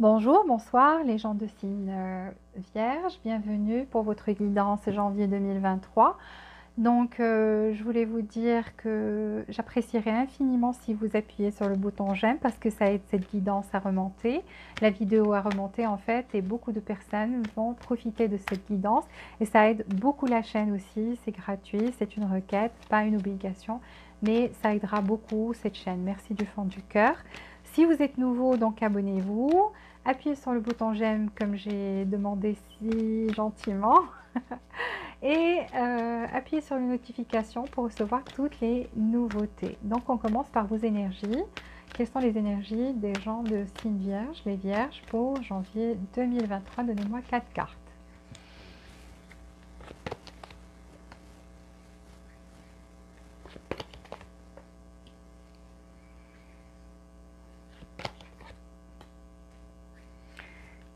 Bonjour, bonsoir les gens de signe Vierge, bienvenue pour votre guidance janvier 2023. Donc je voulais vous dire que j'apprécierais infiniment si vous appuyez sur le bouton j'aime parce que ça aide cette guidance à remonter, la vidéo à remonter en fait, et beaucoup de personnes vont profiter de cette guidance et ça aide beaucoup la chaîne aussi, c'est gratuit, c'est une requête, pas une obligation, mais ça aidera beaucoup cette chaîne. Merci du fond du cœur. Si vous êtes nouveau, donc abonnez-vous. Appuyez sur le bouton j'aime comme j'ai demandé si gentiment et appuyez sur les notifications pour recevoir toutes les nouveautés. Donc on commence par vos énergies. Quelles sont les énergies des gens de signe Vierge, les Vierges pour janvier 2023? Donnez-moi 4 cartes.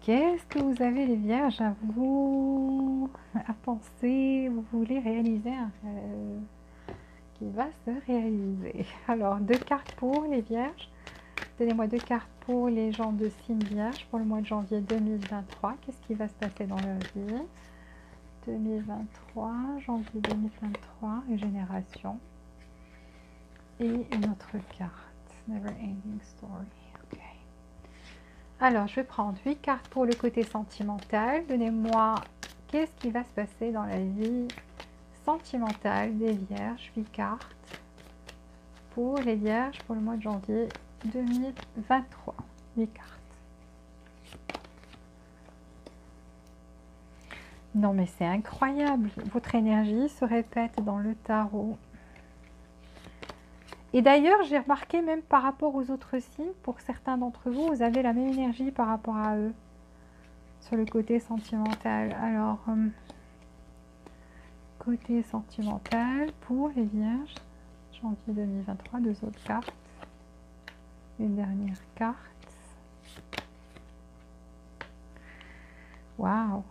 Qu'est-ce que vous avez les Vierges à vous, à penser? Vous voulez réaliser un rêve qui va se réaliser. Alors, 2 cartes pour les Vierges. Donnez-moi 2 cartes pour les gens de signe Vierge pour le mois de janvier 2023. Qu'est-ce qui va se passer dans leur vie? 2023, janvier 2023, régénération. Et une autre carte, Never Ending Story. Ok. Alors, je vais prendre 8 cartes pour le côté sentimental. Donnez-moi qu'est-ce qui va se passer dans la vie sentimentale des Vierges. 8 cartes pour les Vierges pour le mois de janvier 2023. 8 cartes. Non mais c'est incroyable. Votre énergie se répète dans le tarot. Et d'ailleurs, j'ai remarqué même par rapport aux autres signes, pour certains d'entre vous, vous avez la même énergie par rapport à eux. Sur le côté sentimental. Alors, côté sentimental pour les Vierges, janvier 2023, 2 autres cartes. Une dernière carte. Waouh!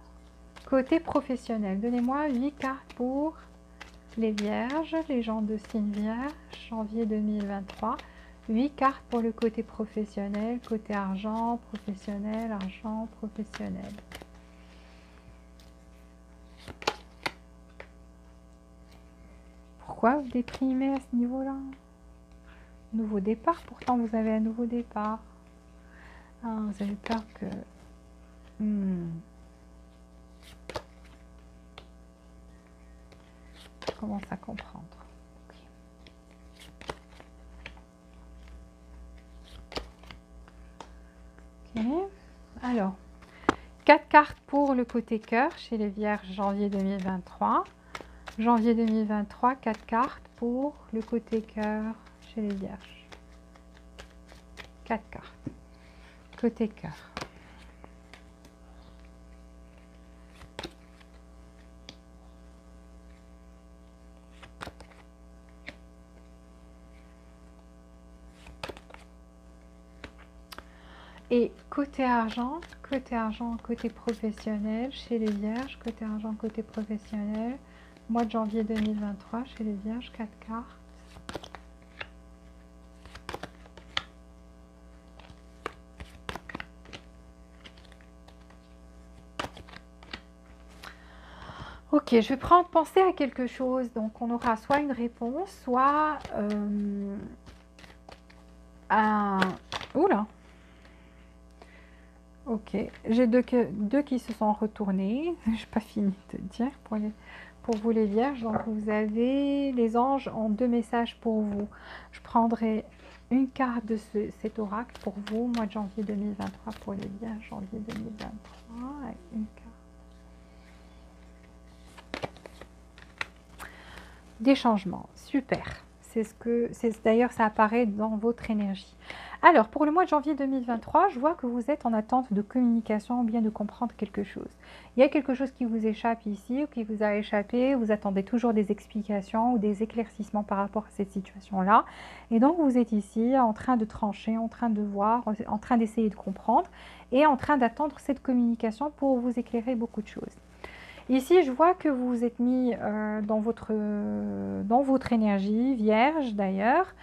Côté professionnel, donnez-moi 8 cartes pour les Vierges, les gens de signe Vierge, janvier 2023. 8 cartes pour le côté professionnel, côté argent, professionnel, argent, professionnel. Pourquoi vous déprimez à ce niveau-là? Nouveau départ, pourtant vous avez un nouveau départ. Ah, vous avez peur que... Je commence à comprendre. Ok. Alors, 4 cartes pour le côté cœur chez les Vierges, janvier 2023. Janvier 2023, 4 cartes pour le côté cœur chez les Vierges. 4 cartes. Côté cœur. Et côté argent, côté professionnel chez les Vierges, côté argent, côté professionnel, mois de janvier 2023 chez les Vierges, 4 cartes. Ok, je vais penser à quelque chose. Donc, on aura soit une réponse, soit un... Oula! Ok, j'ai deux qui se sont retournés. Je n'ai pas fini de dire pour vous les Vierges. Donc, vous avez les anges ont 2 messages pour vous. Je prendrai une carte de cet oracle pour vous, mois de janvier 2023 pour les Vierges, janvier 2023. Une carte. Des changements, super. D'ailleurs, ça apparaît dans votre énergie. Alors, pour le mois de janvier 2023, je vois que vous êtes en attente de communication ou bien de comprendre quelque chose. Il y a quelque chose qui vous échappe ici ou qui vous a échappé. Vous attendez toujours des explications ou des éclaircissements par rapport à cette situation-là. Et donc, vous êtes ici en train de trancher, en train de voir, en train d'essayer de comprendre et en train d'attendre cette communication pour vous éclairer beaucoup de choses. Ici, je vois que vous vous êtes mis dans votre énergie, Vierge d'ailleurs,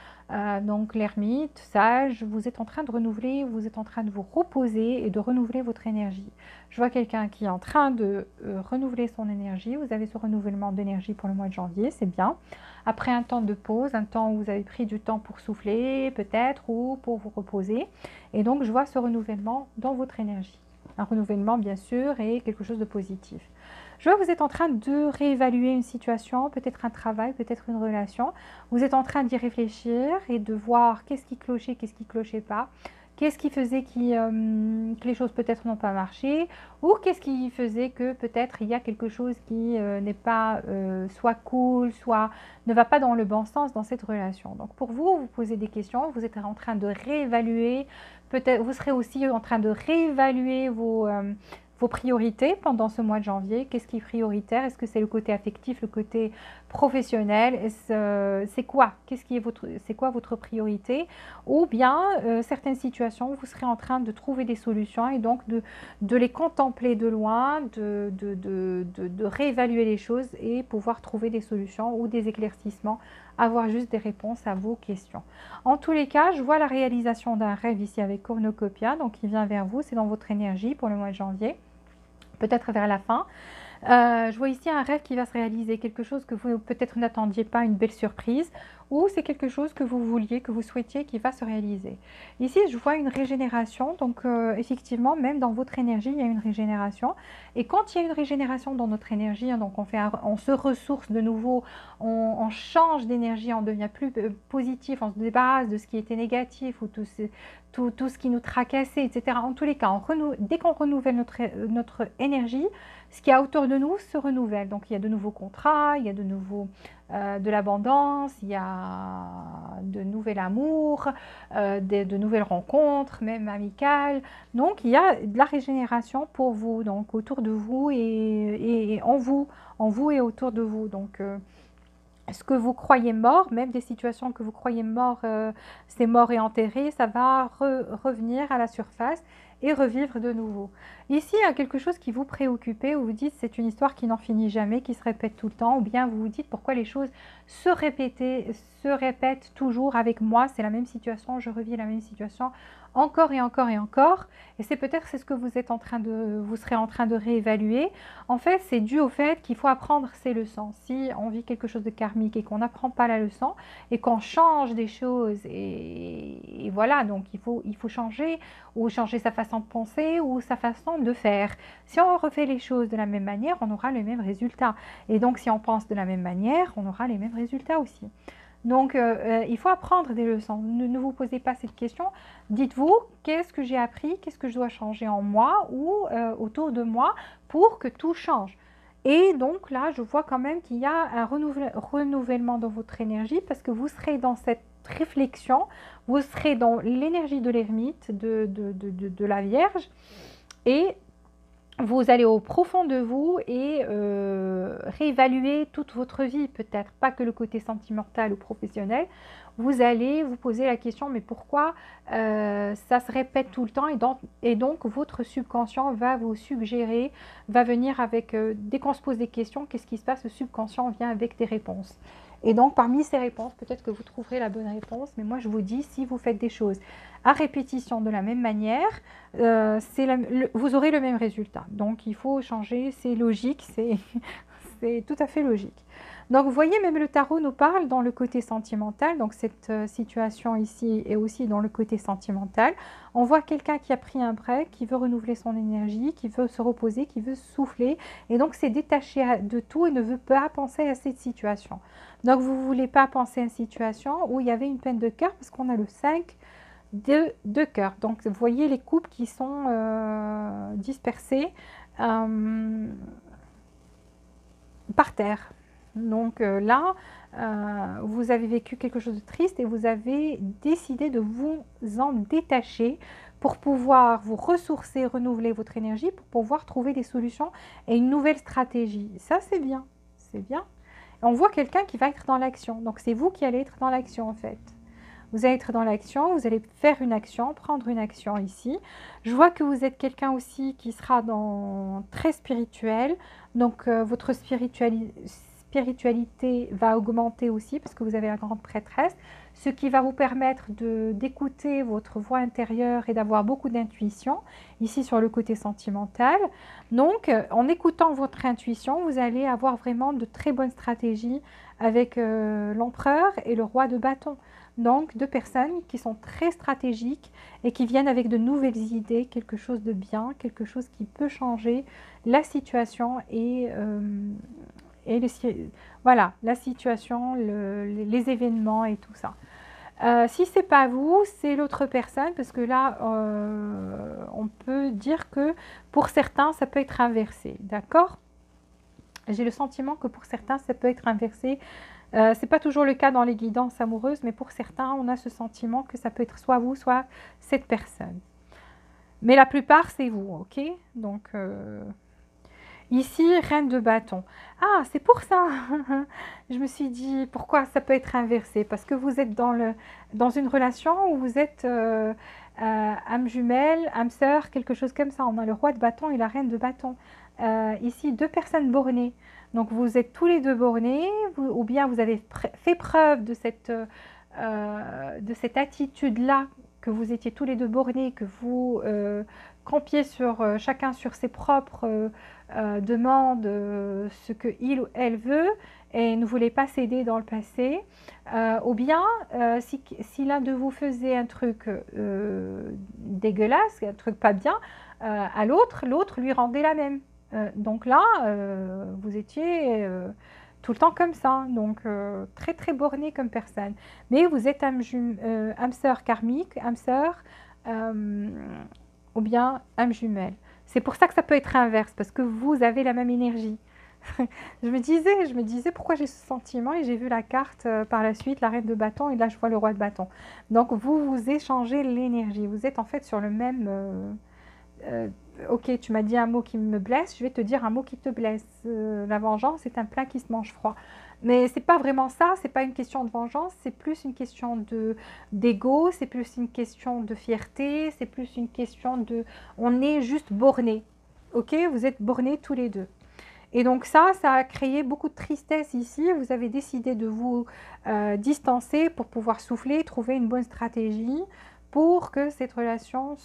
Donc l'ermite, sage, vous êtes en train de renouveler, vous êtes en train de vous reposer et de renouveler votre énergie. Je vois quelqu'un qui est en train de renouveler son énergie. Vous avez ce renouvellement d'énergie pour le mois de janvier, c'est bien. Après un temps de pause, un temps où vous avez pris du temps pour souffler peut-être ou pour vous reposer. Et donc je vois ce renouvellement dans votre énergie. Un renouvellement bien sûr et quelque chose de positif. Je vois que vous êtes en train de réévaluer une situation, peut-être un travail, peut-être une relation. Vous êtes en train d'y réfléchir et de voir qu'est-ce qui clochait, qu'est-ce qui clochait pas. Qu'est-ce qui faisait que les choses peut-être n'ont pas marché ou qu'est-ce qui faisait que peut-être il y a quelque chose qui n'est pas soit cool, soit ne va pas dans le bon sens dans cette relation. Donc pour vous, vous posez des questions, vous êtes en train de réévaluer, peut-être vous serez aussi en train de réévaluer vos priorités pendant ce mois de janvier. Qu'est-ce qui est prioritaire? Est-ce que c'est le côté affectif, le côté professionnel? C'est quoi? C'est quoi votre priorité? Ou bien, certaines situations, vous serez en train de trouver des solutions et donc de les contempler de loin, de réévaluer les choses et pouvoir trouver des solutions ou des éclaircissements, avoir juste des réponses à vos questions. En tous les cas, je vois la réalisation d'un rêve ici avec Cornucopia, donc il vient vers vous, c'est dans votre énergie pour le mois de janvier, peut-être vers la fin. Je vois ici un rêve qui va se réaliser, quelque chose que vous peut-être n'attendiez pas, une belle surprise, ou c'est quelque chose que vous vouliez, que vous souhaitiez qui va se réaliser. Ici, je vois une régénération, donc effectivement, même dans votre énergie, il y a une régénération. Et quand il y a une régénération dans notre énergie, hein, donc on se ressource de nouveau, on change d'énergie, on devient plus positif, on se débarrasse de ce qui était négatif ou tout ce qui nous tracassait, etc. En tous les cas, dès qu'on renouvelle notre énergie, ce qui est autour de nous se renouvelle. Donc il y a de nouveaux contrats, il y a de l'abondance, il y a de nouvel amour, de nouvelles rencontres, même amicales. Donc il y a de la régénération pour vous, donc autour de vous et en vous et autour de vous. Donc ce que vous croyez mort, même des situations que vous croyez mort, c'est mort et enterré, ça va revenir à la surface et revivre de nouveau. Ici, il y a quelque chose qui vous préoccupe, où vous dites c'est une histoire qui n'en finit jamais, qui se répète tout le temps, ou bien vous vous dites pourquoi les choses se répètent toujours avec moi, c'est la même situation, je revis la même situation encore et encore et encore, et c'est peut-être ce que vous serez en train de réévaluer. En fait, c'est dû au fait qu'il faut apprendre ses leçons. Si on vit quelque chose de karmique et qu'on n'apprend pas la leçon et qu'on change des choses, et voilà, donc il faut changer, ou changer sa façon de penser ou sa façon de faire. Si on refait les choses de la même manière, on aura les mêmes résultats. Et donc, si on pense de la même manière, on aura les mêmes résultats aussi. Donc, il faut apprendre des leçons. Ne vous posez pas cette question. Dites-vous, qu'est-ce que j'ai appris? Qu'est-ce que je dois changer en moi ou autour de moi pour que tout change? Et donc là, je vois quand même qu'il y a un renouvellement dans votre énergie parce que vous serez dans cette réflexion, vous serez dans l'énergie de l'ermite, de la Vierge, et vous allez au profond de vous et réévaluer toute votre vie, peut-être pas que le côté sentimental ou professionnel. Vous allez vous poser la question, mais pourquoi ça se répète tout le temps, et donc votre subconscient va vous suggérer, va venir avec, dès qu'on se pose des questions, qu'est-ce qui se passe? Le subconscient vient avec des réponses. Et donc parmi ces réponses, peut-être que vous trouverez la bonne réponse, mais moi je vous dis, si vous faites des choses à répétition de la même manière, vous aurez le même résultat. Donc il faut changer, c'est logique, c'est tout à fait logique. Donc vous voyez, même le tarot nous parle dans le côté sentimental, donc cette situation ici est aussi dans le côté sentimental. On voit quelqu'un qui a pris un break, qui veut renouveler son énergie, qui veut se reposer, qui veut souffler, et donc s'est détaché de tout et ne veut pas penser à cette situation. Donc vous ne voulez pas penser à une situation où il y avait une peine de cœur, parce qu'on a le 5 de cœur. Donc vous voyez les couples qui sont dispersés par terre. Donc là, vous avez vécu quelque chose de triste et vous avez décidé de vous en détacher pour pouvoir vous ressourcer, renouveler votre énergie, pour pouvoir trouver des solutions et une nouvelle stratégie. Ça, c'est bien. C'est bien. On voit quelqu'un qui va être dans l'action. Donc, c'est vous qui allez être dans l'action, en fait. Vous allez être dans l'action, vous allez faire une action, prendre une action ici. Je vois que vous êtes quelqu'un aussi qui sera très spirituel. Donc, votre spiritualité spiritualité va augmenter aussi parce que vous avez la grande prêtresse, ce qui va vous permettre d'écouter votre voix intérieure et d'avoir beaucoup d'intuition, ici sur le côté sentimental. Donc, en écoutant votre intuition, vous allez avoir vraiment de très bonnes stratégies avec l'empereur et le roi de bâton. Donc, deux personnes qui sont très stratégiques et qui viennent avec de nouvelles idées, quelque chose de bien, quelque chose qui peut changer la situation voilà, la situation, les événements et tout ça. Si ce n'est pas vous, c'est l'autre personne, parce que là, on peut dire que pour certains, ça peut être inversé, d'accord? J'ai le sentiment que pour certains, ça peut être inversé. Ce n'est pas toujours le cas dans les guidances amoureuses, mais pour certains, on a ce sentiment que ça peut être soit vous, soit cette personne. Mais la plupart, c'est vous, ok? Donc, ici, reine de bâton. Ah, c'est pour ça. Je me suis dit, pourquoi ça peut être inversé? Parce que vous êtes dans une relation où vous êtes âme jumelle, âme sœur, quelque chose comme ça. On a le roi de bâton et la reine de bâton. Ici, deux personnes bornées. Donc, vous êtes tous les deux bornés, ou bien vous avez fait preuve de cette attitude-là, que vous étiez tous les deux bornés, que vous campiez chacun sur ses propres demandes, ce qu'il ou elle veut, et ne voulait pas céder dans le passé. Ou bien, si l'un de vous faisait un truc dégueulasse, un truc pas bien, à l'autre lui rendait la même. Donc là, vous étiez tout le temps comme ça, donc très très borné comme personne. Mais vous êtes âme sœur karmique, âme sœur, ou bien âme jumelle. C'est pour ça que ça peut être inverse, parce que vous avez la même énergie. je me disais pourquoi j'ai ce sentiment, et j'ai vu la carte par la suite, la reine de bâton, et là je vois le roi de bâton. Donc vous échangez l'énergie, vous êtes en fait sur le même... ok, tu m'as dit un mot qui me blesse, je vais te dire un mot qui te blesse. La vengeance est un plat qui se mange froid. Mais c'est pas vraiment ça, c'est pas une question de vengeance, c'est plus une question d'ego, c'est plus une question de fierté, c'est plus une question de... On est juste bornés, ok? Vous êtes bornés tous les deux. Et donc ça a créé beaucoup de tristesse ici. Vous avez décidé de vous distancer pour pouvoir souffler, trouver une bonne stratégie pour que cette relation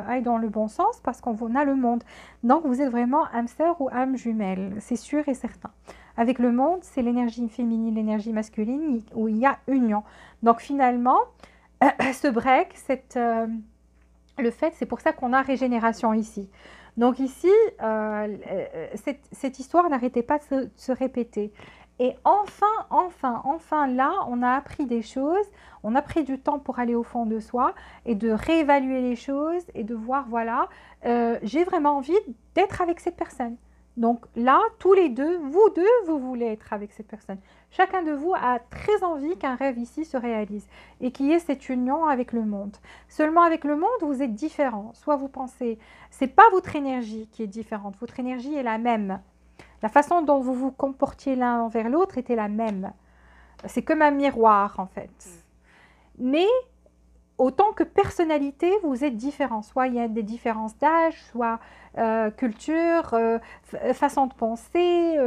aille dans le bon sens, parce qu'on a le monde. Donc vous êtes vraiment âme sœur ou âme jumelle, c'est sûr et certain. Avec le monde, c'est l'énergie féminine, l'énergie masculine, où il y a union. Donc finalement, ce break, le fait, c'est pour ça qu'on a régénération ici. Donc ici, cette histoire n'arrêtait pas de se répéter. Et enfin, là, on a appris des choses, on a pris du temps pour aller au fond de soi et de réévaluer les choses et de voir, voilà, j'ai vraiment envie d'être avec cette personne. Donc là, tous les deux, vous voulez être avec cette personne. Chacun de vous a très envie qu'un rêve ici se réalise et qu'il y ait cette union avec le monde. Seulement avec le monde, vous êtes différents. Soit vous pensez, c'est pas votre énergie qui est différente, votre énergie est la même. La façon dont vous vous comportiez l'un envers l'autre était la même. C'est comme un miroir en fait. Mais autant que personnalité, vous êtes différents. Soit il y a des différences d'âge, soit culture, façon de penser,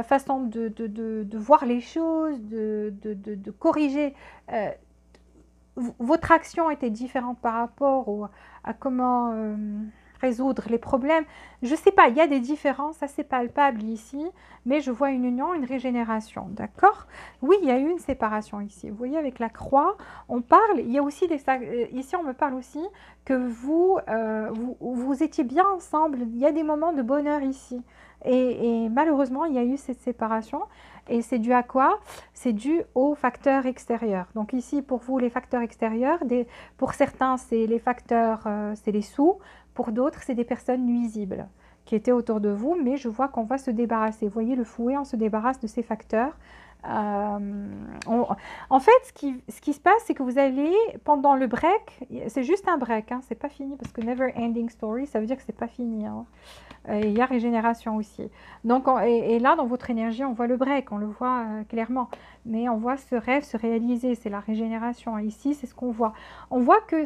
façon de voir les choses, de corriger. Votre action était différente par rapport à comment résoudre les problèmes. Je ne sais pas, il y a des différences assez palpables ici, mais je vois une union, une régénération, d'accord? Oui, il y a eu une séparation ici. Vous voyez, avec la croix, on parle, il y a aussi ici on me parle aussi que vous étiez bien ensemble, il y a des moments de bonheur ici. Et malheureusement, il y a eu cette séparation. Et c'est dû à quoi? C'est dû aux facteurs extérieurs. Donc ici, pour vous, les facteurs extérieurs, pour certains, c'est les facteurs, c'est les sous. Pour d'autres, c'est des personnes nuisibles qui étaient autour de vous. Mais je vois qu'on va se débarrasser. Vous voyez, le fouet, on se débarrasse de ces facteurs. En fait, ce qui se passe, c'est que vous allez, pendant le break, c'est juste un break, hein, c'est pas fini, parce que never ending story, ça veut dire que c'est pas fini. Hein. Il y a régénération aussi. Donc, et là, dans votre énergie, on voit le break, on le voit clairement. Mais on voit ce rêve se réaliser, c'est la régénération. Ici, c'est ce qu'on voit. On voit que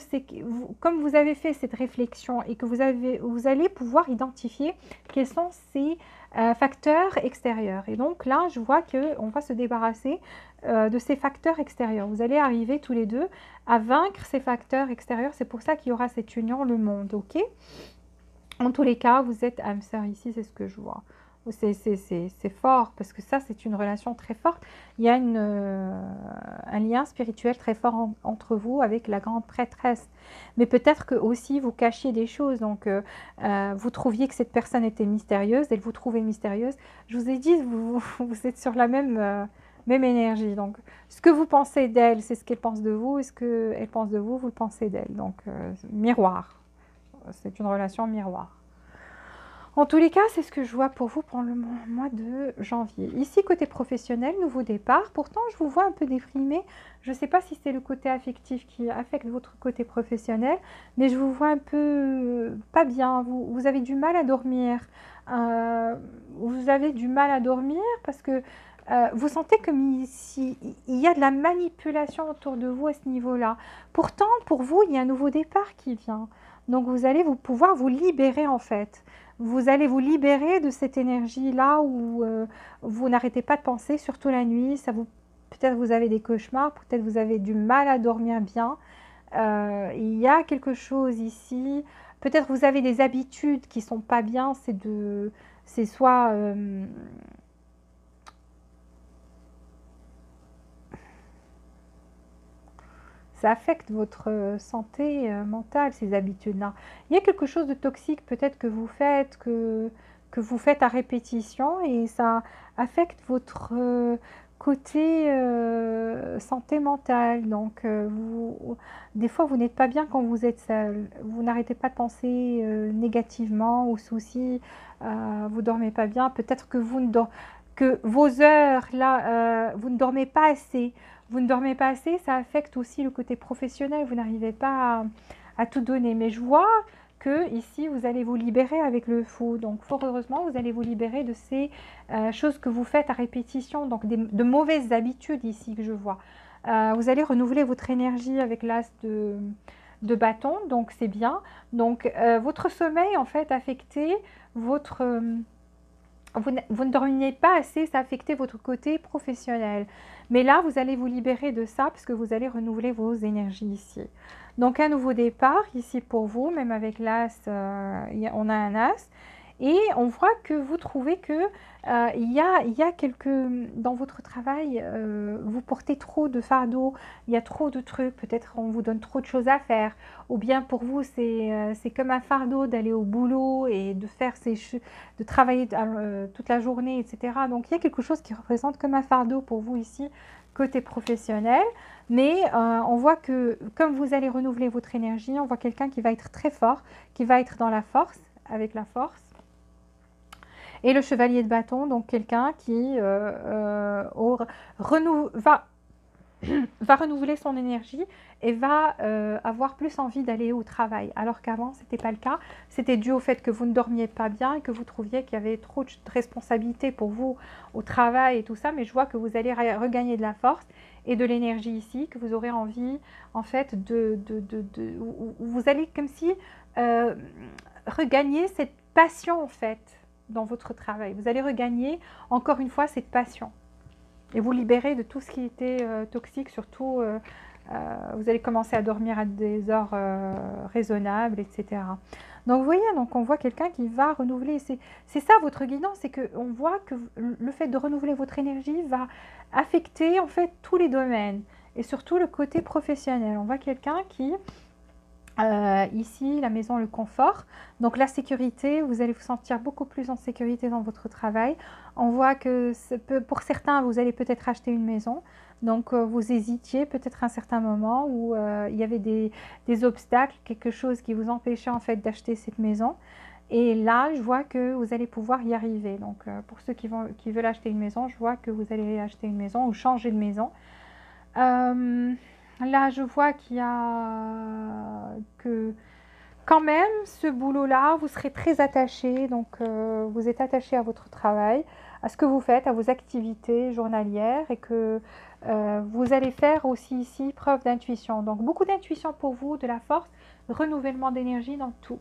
comme vous avez fait cette réflexion et que vous allez pouvoir identifier quels sont ces facteurs extérieurs. Et donc là, je vois qu'on va se débarrasser de ces facteurs extérieurs. Vous allez arriver tous les deux à vaincre ces facteurs extérieurs. C'est pour ça qu'il y aura cette union, le monde, ok? En tous les cas, vous êtes âme sœur ici, c'est ce que je vois. C'est fort, parce que ça, c'est une relation très forte. Il y a un lien spirituel très fort entre vous avec la grande prêtresse. Mais peut-être que aussi vous cachiez des choses. Donc, vous trouviez que cette personne était mystérieuse, elle vous trouvait mystérieuse. Je vous ai dit, vous êtes sur la même énergie. Donc, ce que vous pensez d'elle, c'est ce qu'elle pense de vous. Et ce qu'elle pense de vous, vous le pensez d'elle. Donc, miroir. C'est une relation miroir. En tous les cas, c'est ce que je vois pour vous pendant le mois de janvier. Ici, côté professionnel, nouveau départ. Pourtant, je vous vois un peu déprimé. Je ne sais pas si c'est le côté affectif qui affecte votre côté professionnel, mais je vous vois un peu pas bien. Vous avez du mal à dormir. Vous avez du mal à dormir parce que vous sentez comme il y a de la manipulation autour de vous à ce niveau-là. Pourtant, pour vous, il y a un nouveau départ qui vient. Donc, vous allez pouvoir vous libérer en fait. Vous allez vous libérer de cette énergie-là où vous n'arrêtez pas de penser, surtout la nuit. Peut-être vous avez des cauchemars, peut-être vous avez du mal à dormir bien. Il y a quelque chose ici. Peut-être vous avez des habitudes qui ne sont pas bien. C'est soit... ça affecte votre santé mentale, ces habitudes-là. Il y a quelque chose de toxique peut-être que vous faites à répétition et ça affecte votre côté santé mentale. Donc, des fois, vous n'êtes pas bien quand vous êtes seul. Vous n'arrêtez pas de penser négativement aux soucis. Vous ne dormez pas bien. Peut-être que que vos heures, là, vous ne dormez pas assez. Vous ne dormez pas assez, ça affecte aussi le côté professionnel. Vous n'arrivez pas à tout donner. Mais je vois que ici, vous allez vous libérer avec le fou. Donc, fort heureusement, vous allez vous libérer de ces choses que vous faites à répétition. Donc, de mauvaises habitudes ici que je vois. Vous allez renouveler votre énergie avec l'as de bâton. Donc, c'est bien. Donc, votre sommeil, en fait, affecté, vous ne dormiez pas assez, ça a affecté votre côté professionnel. Mais là, vous allez vous libérer de ça parce que vous allez renouveler vos énergies ici. Donc, un nouveau départ ici pour vous, même avec l'as, on a un as. Et on voit que vous trouvez que il y a dans votre travail, vous portez trop de fardeaux, il y a trop de trucs, peut-être on vous donne trop de choses à faire. Ou bien pour vous, c'est comme un fardeau d'aller au boulot et de faire de travailler toute la journée, etc. Donc il y a quelque chose qui représente comme un fardeau pour vous ici, côté professionnel. Mais on voit que comme vous allez renouveler votre énergie, on voit quelqu'un qui va être très fort, qui va être dans la force, avec la force. Et le chevalier de bâton, donc quelqu'un qui va renouveler son énergie et va avoir plus envie d'aller au travail. Alors qu'avant, ce n'était pas le cas. C'était dû au fait que vous ne dormiez pas bien et que vous trouviez qu'il y avait trop de responsabilités pour vous au travail et tout ça. Mais je vois que vous allez regagner de la force et de l'énergie ici, que vous aurez envie, en fait, vous allez comme si regagner cette passion, en fait, dans votre travail. Vous allez regagner, encore une fois, cette passion. Et vous libérer de tout ce qui était toxique, surtout, vous allez commencer à dormir à des heures raisonnables, etc. Donc, vous voyez, donc on voit quelqu'un qui va renouveler. C'est ça votre guidance, c'est qu'on voit que le fait de renouveler votre énergie va affecter, en fait, tous les domaines. Et surtout le côté professionnel. On voit quelqu'un qui... ici, la maison, le confort. Donc la sécurité, vous allez vous sentir beaucoup plus en sécurité dans votre travail. On voit que pour certains, vous allez peut-être acheter une maison. Donc vous hésitiez peut-être à un certain moment où il y avait des obstacles, quelque chose qui vous empêchait en fait d'acheter cette maison. Et là, je vois que vous allez pouvoir y arriver. Donc pour ceux qui veulent acheter une maison, je vois que vous allez acheter une maison ou changer de maison. Là, je vois qu'il y a que quand même, ce boulot-là, vous serez très attaché. Donc, vous êtes attaché à votre travail, à ce que vous faites, à vos activités journalières et que vous allez faire aussi ici preuve d'intuition. Donc, beaucoup d'intuition pour vous, de la force, renouvellement d'énergie dans tout.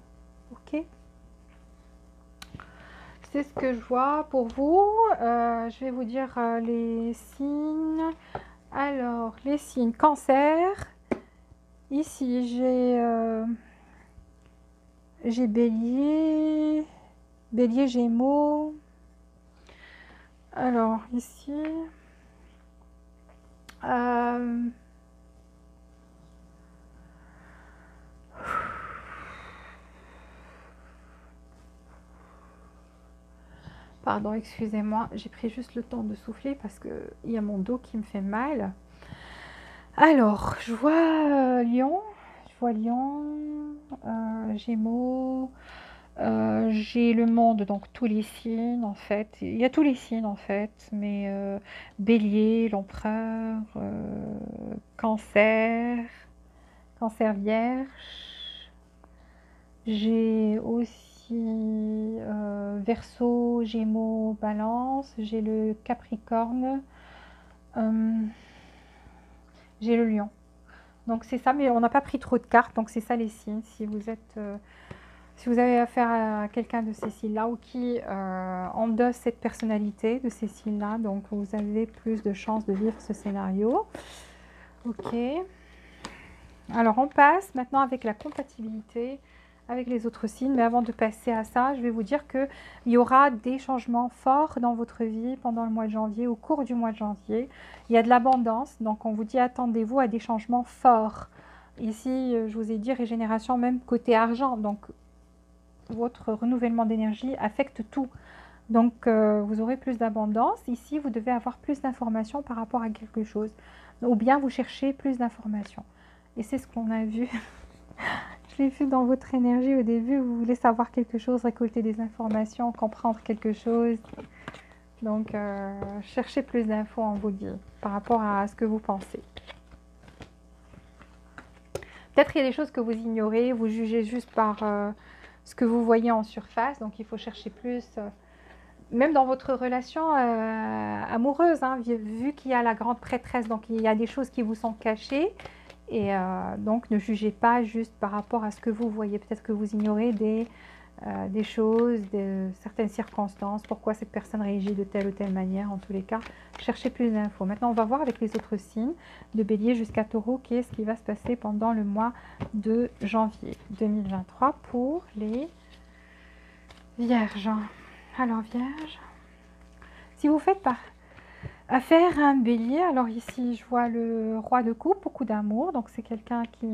Ok ? c'est ce que je vois pour vous. Je vais vous dire les signes. Alors, les signes Cancer. Ici, j'ai Bélier, Bélier, Gémeaux. Alors, ici, pardon, excusez-moi, j'ai pris juste le temps de souffler parce qu'il y a mon dos qui me fait mal. Alors, je vois Lion, Gémeaux, j'ai le monde, donc tous les signes en fait. Il y a tous les signes en fait, mais Bélier, l'Empereur, Cancer, Cancer Vierge. J'ai aussi Verseau, Gémeaux, Balance. J'ai le Capricorne. euh, j'ai le Lion. Donc c'est ça, mais on n'a pas pris trop de cartes, donc c'est ça les signes. Si vous avez affaire à quelqu'un de ces signes-là ou qui endosse cette personnalité de ces signes-là, donc vous avez plus de chances de vivre ce scénario. Ok. Alors on passe maintenant avec la compatibilité avec les autres signes, mais avant de passer à ça, je vais vous dire qu'il y aura des changements forts dans votre vie pendant le mois de janvier, au cours du mois de janvier. Il y a de l'abondance, donc on vous dit attendez-vous à des changements forts. Ici, je vous ai dit régénération même côté argent, donc votre renouvellement d'énergie affecte tout. Donc, vous aurez plus d'abondance. Ici, vous devez avoir plus d'informations par rapport à quelque chose. Ou bien vous cherchez plus d'informations. Et c'est ce qu'on a vu. Je l'ai vu dans votre énergie au début. Vous voulez savoir quelque chose, récolter des informations, comprendre quelque chose. Donc, cherchez plus d'infos en vous guide par rapport à ce que vous pensez. Peut-être qu'il y a des choses que vous ignorez, vous jugez juste par ce que vous voyez en surface. Donc, il faut chercher plus. Même dans votre relation amoureuse, hein, vu qu'il y a la grande prêtresse, donc il y a des choses qui vous sont cachées. Et donc, ne jugez pas juste par rapport à ce que vous voyez. Peut-être que vous ignorez des choses, certaines circonstances, pourquoi cette personne réagit de telle ou telle manière. En tous les cas, cherchez plus d'infos. Maintenant, on va voir avec les autres signes, de Bélier jusqu'à Taureau, qu'est-ce qui va se passer pendant le mois de janvier 2023 pour les Vierges. Alors, Vierge, si vous faites affaire à un bélier, alors ici, je vois le roi de coupe, beaucoup d'amour. Donc, c'est quelqu'un qui...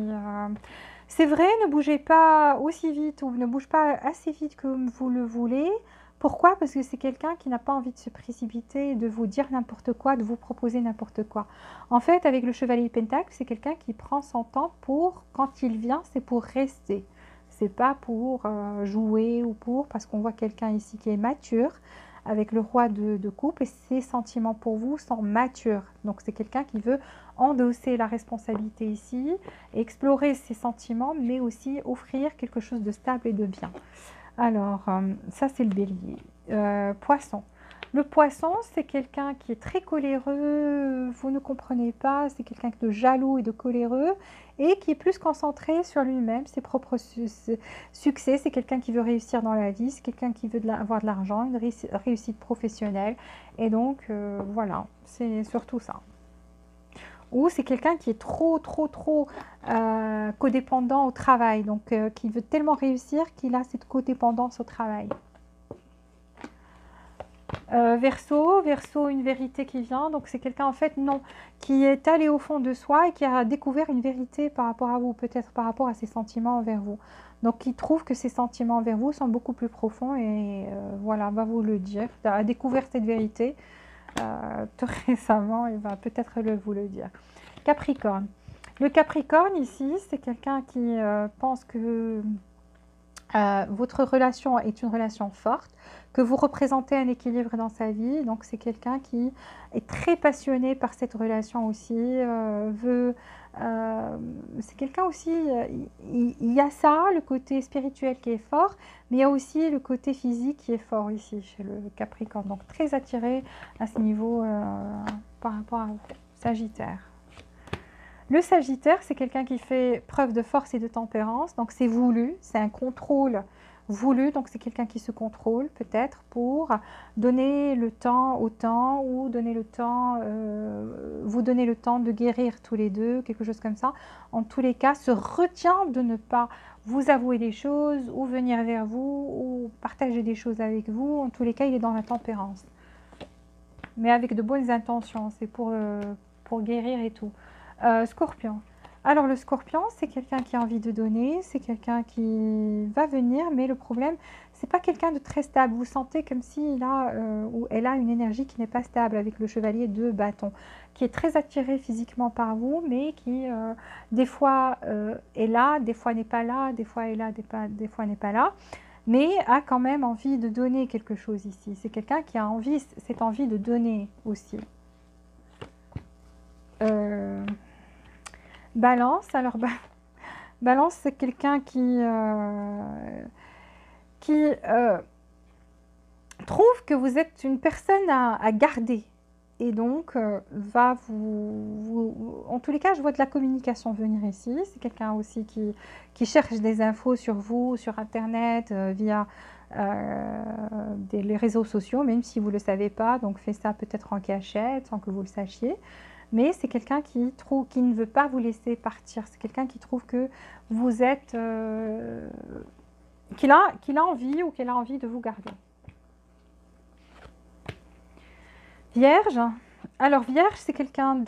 c'est vrai, ne bougez pas aussi vite ou ne bouge pas assez vite que vous le voulez. Pourquoi? Parce que c'est quelqu'un qui n'a pas envie de se précipiter, de vous dire n'importe quoi, de vous proposer n'importe quoi. En fait, avec le chevalier de Pentacle, c'est quelqu'un qui prend son temps pour, quand il vient, c'est pour rester. C'est pas pour jouer ou parce qu'on voit quelqu'un ici qui est mature avec le roi de coupe et ses sentiments pour vous sont matures. Donc c'est quelqu'un qui veut endosser la responsabilité ici, explorer ses sentiments, mais aussi offrir quelque chose de stable et de bien. Alors, ça c'est le bélier. Poisson. Le poisson, c'est quelqu'un qui est très coléreux, vous ne comprenez pas, c'est quelqu'un de jaloux et de coléreux et qui est plus concentré sur lui-même, ses propres succès. C'est quelqu'un qui veut réussir dans la vie, c'est quelqu'un qui veut avoir de l'argent, une réussite professionnelle. Et donc, voilà, c'est surtout ça. Ou c'est quelqu'un qui est trop codépendant au travail, donc qui veut tellement réussir qu'il a cette codépendance au travail. Verseau, une vérité qui vient, donc c'est quelqu'un en fait non, qui est allé au fond de soi et qui a découvert une vérité par rapport à vous, peut-être par rapport à ses sentiments envers vous. Donc qui trouve que ses sentiments envers vous sont beaucoup plus profonds et voilà, va vous le dire, a découvert cette vérité tout récemment et va peut-être vous le dire. Capricorne. Le Capricorne ici, c'est quelqu'un qui pense que votre relation est une relation forte, que vous représentez un équilibre dans sa vie. Donc c'est quelqu'un qui est très passionné par cette relation aussi, c'est quelqu'un aussi, il y a ça, le côté spirituel qui est fort, mais il y a aussi le côté physique qui est fort ici chez le Capricorne. Donc très attiré à ce niveau par rapport à Sagittaire. Le Sagittaire, c'est quelqu'un qui fait preuve de force et de tempérance, donc c'est voulu, c'est un contrôle voulu, donc c'est quelqu'un qui se contrôle peut-être pour donner le temps au temps ou donner le temps, vous donner le temps de guérir tous les deux, quelque chose comme ça. En tous les cas, se retient de ne pas vous avouer des choses ou venir vers vous ou partager des choses avec vous. En tous les cas, il est dans la tempérance. Mais avec de bonnes intentions, c'est pour guérir et tout. Scorpion. Alors le scorpion, c'est quelqu'un qui a envie de donner, c'est quelqu'un qui va venir, mais le problème, c'est pas quelqu'un de très stable. Vous sentez comme s'il a ou elle a une énergie qui n'est pas stable avec le chevalier de bâton, qui est très attiré physiquement par vous, mais qui des fois est là, des fois n'est pas là, des fois est là, des fois n'est pas là, mais a quand même envie de donner quelque chose ici. C'est quelqu'un qui a envie, cette envie de donner aussi. Balance, alors Balance, c'est quelqu'un qui trouve que vous êtes une personne à garder et donc va en tous les cas, je vois de la communication venir ici. C'est quelqu'un aussi qui cherche des infos sur vous, sur Internet, via les réseaux sociaux, même si vous ne le savez pas, donc fait ça peut-être en cachette, sans que vous le sachiez. Mais c'est quelqu'un qui ne veut pas vous laisser partir. C'est quelqu'un qui trouve que vous êtes... qu'il a envie ou qu'elle a envie de vous garder. Vierge. Alors, Vierge, c'est quelqu'un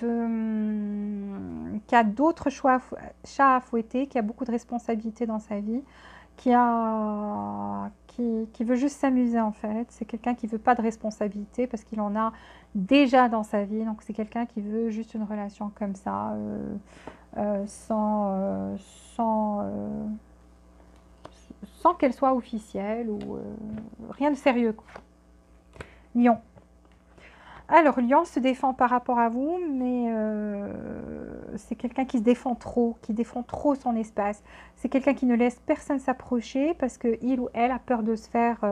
qui a d'autres chats à fouetter, qui a beaucoup de responsabilités dans sa vie, qui veut juste s'amuser en fait. C'est quelqu'un qui ne veut pas de responsabilité parce qu'il en a déjà dans sa vie. Donc c'est quelqu'un qui veut juste une relation comme ça, sans qu'elle soit officielle ou rien de sérieux, quoi. Lion. Alors, Lion se défend par rapport à vous, mais c'est quelqu'un qui se défend trop, qui défend trop son espace. C'est quelqu'un qui ne laisse personne s'approcher parce qu'il ou elle a peur de se faire...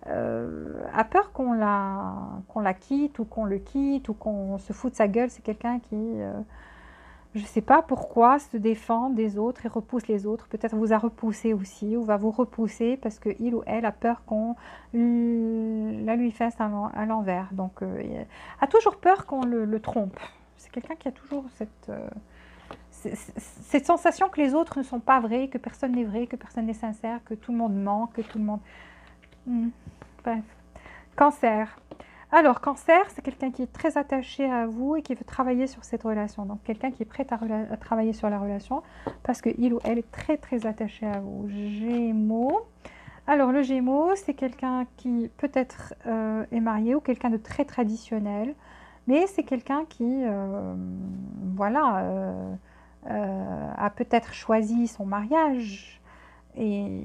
a peur qu'on la quitte ou qu'on le quitte ou qu'on se fout de sa gueule. C'est quelqu'un qui... je ne sais pas pourquoi se défend des autres et repousse les autres. Peut-être vous a repoussé aussi ou va vous repousser parce qu'il ou elle a peur qu'on la lui fasse à l'envers. Donc, a toujours peur qu'on le trompe. C'est quelqu'un qui a toujours cette sensation que les autres ne sont pas vrais, que personne n'est vrai, que personne n'est sincère, que tout le monde ment, que tout le monde... Bref. Cancer. Alors, Cancer, c'est quelqu'un qui est très attaché à vous et qui veut travailler sur cette relation. Donc, quelqu'un qui est prêt à travailler sur la relation parce qu'il ou elle est très, très attaché à vous. Gémeaux. Alors, le Gémeaux, c'est quelqu'un qui peut-être est marié ou quelqu'un de très traditionnel. Mais c'est quelqu'un qui, voilà, a peut-être choisi son mariage. Et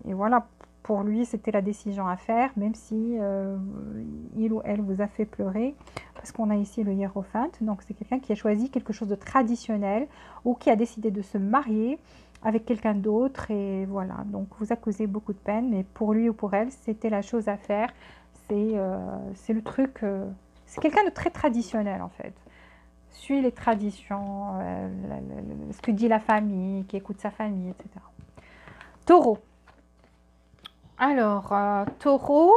voilà, pour lui, c'était la décision à faire, même si il ou elle vous a fait pleurer, parce qu'on a ici le hiérophante. Donc, c'est quelqu'un qui a choisi quelque chose de traditionnel ou qui a décidé de se marier avec quelqu'un d'autre. Et voilà, donc vous a causé beaucoup de peine, mais pour lui ou pour elle, c'était la chose à faire. C'est le truc... c'est quelqu'un de très traditionnel, en fait. Suit les traditions, ce que dit la famille, qui écoute sa famille, etc. Taureau. Alors, Taureau,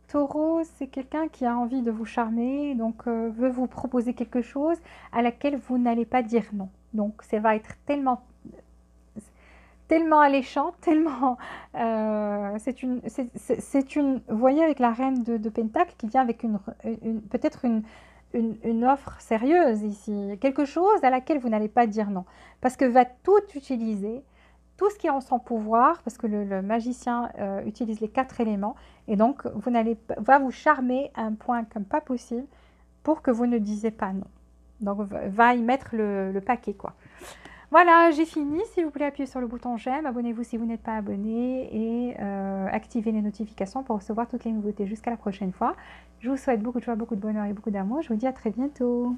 Taureau, c'est quelqu'un qui a envie de vous charmer, donc veut vous proposer quelque chose à laquelle vous n'allez pas dire non. Donc, ça va être tellement alléchant, tellement... c'est une... Vous voyez, avec la reine de Pentacle qui vient avec peut-être une offre sérieuse ici. Quelque chose à laquelle vous n'allez pas dire non. Parce que va tout utiliser, tout ce qui est en son pouvoir, parce que le magicien utilise les 4 éléments, et donc va vous charmer à un point comme pas possible pour que vous ne disiez pas non. Donc va y mettre le paquet, quoi. Voilà, j'ai fini. S'il vous plaît, appuyez sur le bouton j'aime, abonnez-vous si vous n'êtes pas abonné et activez les notifications pour recevoir toutes les nouveautés. Jusqu'à la prochaine fois. Je vous souhaite beaucoup de joie, beaucoup de bonheur et beaucoup d'amour. Je vous dis à très bientôt.